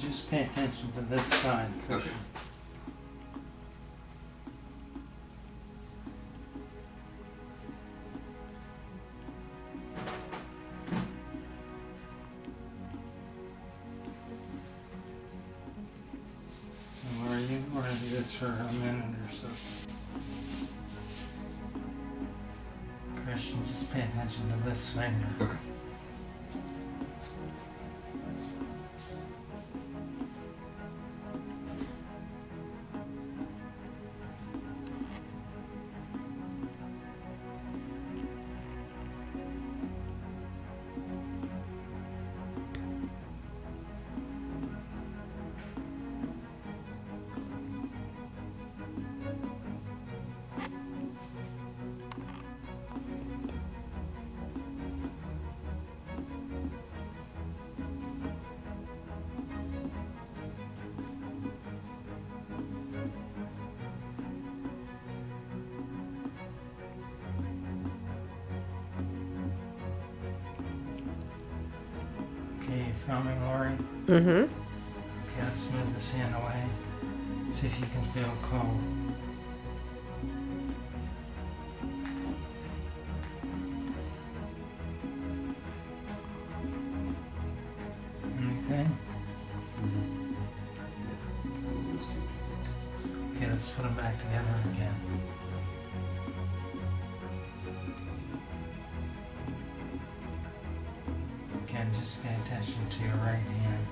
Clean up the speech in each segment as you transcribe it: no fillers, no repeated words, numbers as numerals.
just pay attention to this side, Christian. So Laura, you want to do this for a minute or so. Christian, just pay attention to this finger. Okay. Okay, you filming, Lori? Mm-hmm. Okay, let's move this hand away. See if you can feel cold. Anything? Okay, let's put them back together again. Again, just pay attention to your right hand.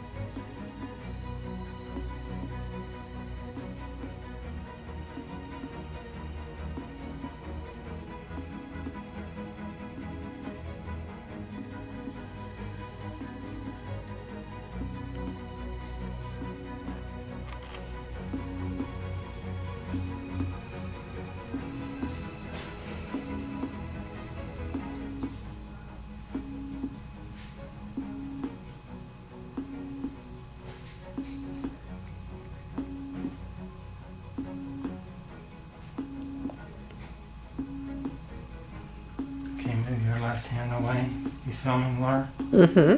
Okay, move your left hand away. You filming, Laura? Mm-hmm.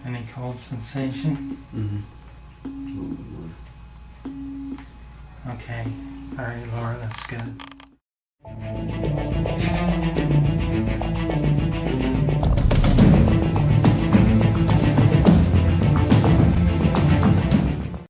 Any cold sensation? Mm-hmm. Okay. All right, Laura, that's good.